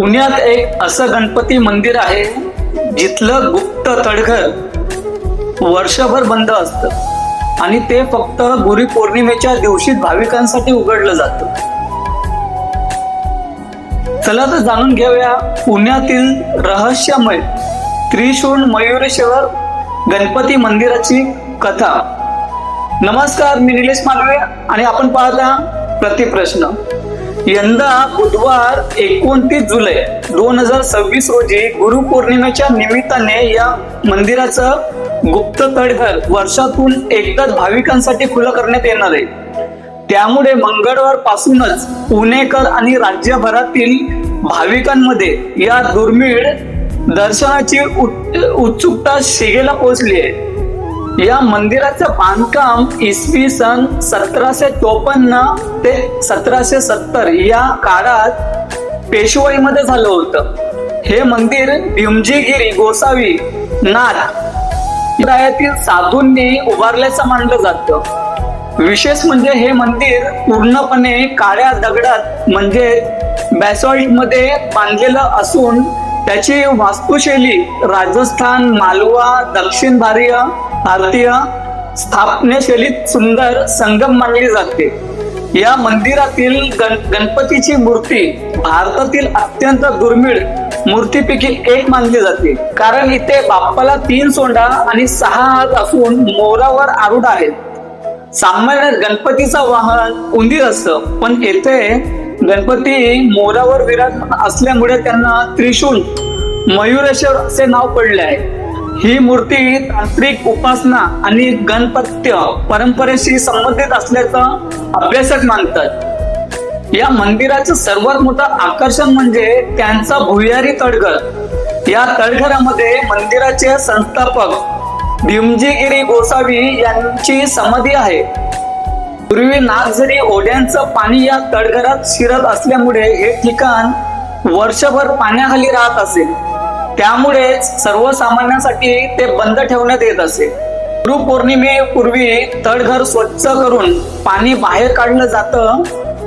पुण्यात एक असं गणपती मंदिर आहे जिथलं गुप्त तळघर वर्षभर बंद असतं आणि ते फक्त गुरुपौर्णिमेच्या दिवशी भाविकांसाठी उघडलं जातं. चला तर जाणून घेऊया पुण्यातील रहस्यमय त्रिशूळ मयुरेश्वर गणपती मंदिराची कथा. नमस्कार, मी निलेश मालवे आणि आपण पाहता प्रतिप्रश्न. यंदा बुधवार 29 जुलै 2026 रोजी गुरुपौर्णिमेच्या निमित्ताने या मंदिराचं गुप्त तळघर वर्षातून एकदाच भाविकांसाठी खुलं करण्यात येणार आहे. त्यामुळे मंगळवार पासूनच पुणेकर आणि राज्यभरातील भाविकांमध्ये या दुर्मिळ दर्शनाची उत्सुकता शिगेला पोहोचली आहे. या मंदिराचं बांधकाम इसवी सन 1754 ते 1770 या काळात पेशवाईमध्ये झालं होतं. हे मंदिर भीमजीगिरी गोसावी नाथ रायातील साधूंनी उभारल्याचं मानलं जातं. विशेष म्हणजे हे मंदिर पूर्णपणे काळ्या दगडात म्हणजे बॅसॉल्ट मध्ये बांधलेलं असून त्याची वास्तुशैली राजस्थान, मालवा, दक्षिण भारतीय स्थापत्यशैलीत सुंदर संगम मानली जाते. या मंदिरातील गणपतीची मूर्ती भारतातील अत्यंत दुर्मिळ मूर्तीपैकी एक मानली जाते, कारण इथे बाप्पाला 3 सोंडा आणि 6 हात असून मोरावर आरूढ आहेत. सामान्य गणपतीचा वाहन उंदीर असतं, पण येथे गणपती मोरावर विराजमान असल्यामुळे त्यांना त्रिशूळ मयुरेश्वर असे नाव पडले आहे. ही मूर्ती तांत्रिक उपासना आणि गणपत्य परंपरेशी संबंधित असल्याचं अभ्यासक मानतात. या मंदिराचं सर्वात मोठं आकर्षण म्हणजे त्यांचा भुयारी तळघर. या तळघरामध्ये मंदिराचे संस्थापक भीमजीगिरी गोसावी यांची समाधी आहे. पूर्वी नागझरी ओढ्यांचं पाणी या तळघरात शिरत असल्यामुळे हे ठिकाण वर्षभर पाण्याखाली राहत असेल. त्यामुळे सर्वसामान्यांसाठी ते बंद ठेवण्यात येत असे. गुरुपौर्णिमेपूर्वी तळघर स्वच्छ करून पाणी बाहेर काढलं जातं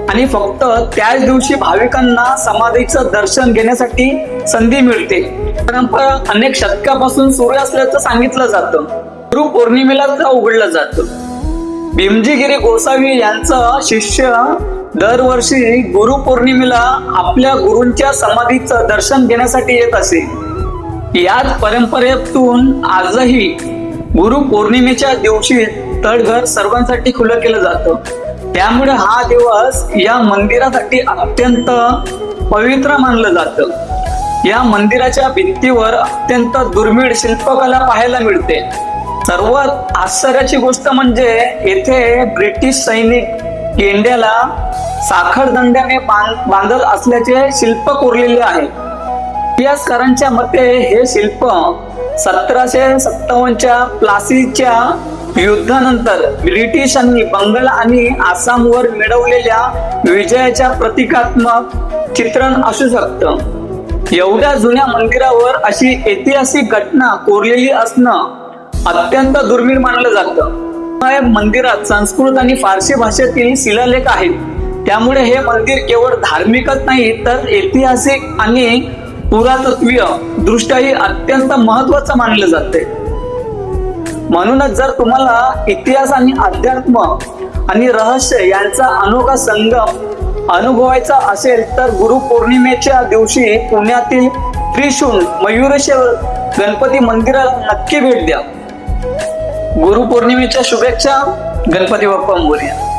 आणि फक्त त्याच दिवशी भाविकांना समाधीचं दर्शन घेण्यासाठी संधी मिळते. परंपरा अनेक शतकापासून सुरू असल्याचं सांगितलं जातं. गुरुपौर्णिमेला उघडलं जातं. भीमजीगिरी गोसावी यांचा शिष्य दरवर्षी गुरुपौर्णिमेला आपल्या गुरूंच्या समाधीचं दर्शन घेण्यासाठी येत असे. याच परंपरेतून आजही गुरुपौर्णिमेच्या दिवशी तळघर सर्वांसाठी खुलं केलं जातं. त्यामुळे हा दिवस या मंदिरासाठी अत्यंत पवित्र मानलं जातं. या मंदिराच्या भिंतीवर अत्यंत दुर्मिळ शिल्पकला पाहायला मिळते. सर्वात आश्चर्याची गोष्ट म्हणजे येथे ब्रिटिश सैनिक गेंड्याला साखळदंड्याने बांधत असल्याचे शिल्प कोरलेले आहे. इतिहासकारांच्या मते हे शिल्प 1757च्या प्लासीच्या युद्धानंतर ब्रिटिशांनी बंगाल आणि आसामवर मिळवलेल्या विजयाच्या प्रतिकात्मक चित्रण असू शकतं. एवढ्या जुन्या मंदिरावर अशी ऐतिहासिक घटना कोरलेली असणं अत्यंत दुर्मिळ मानलं जातं. या मंदिरात संस्कृत आणि फारसी भाषेतील शिलालेख आहेत. त्यामुळे हे मंदिर केवळ धार्मिकच नाही तर ऐतिहासिक आणि पुरातत्वीय दृष्ट्याही अत्यंत महत्वाचं मानलं जाते. म्हणूनच जर तुम्हाला इतिहास आणि अध्यात्म आणि रहस्य यांचा अनोखा संगम अनुभवायचा असेल तर गुरुपौर्णिमेच्या दिवशी पुण्यातील त्रिशूळ मयुरेश्वर गणपती मंदिराला नक्की भेट द्या. गुरुपौर्णिमेच्या शुभेच्छा. गणपती बाप्पा मोरया.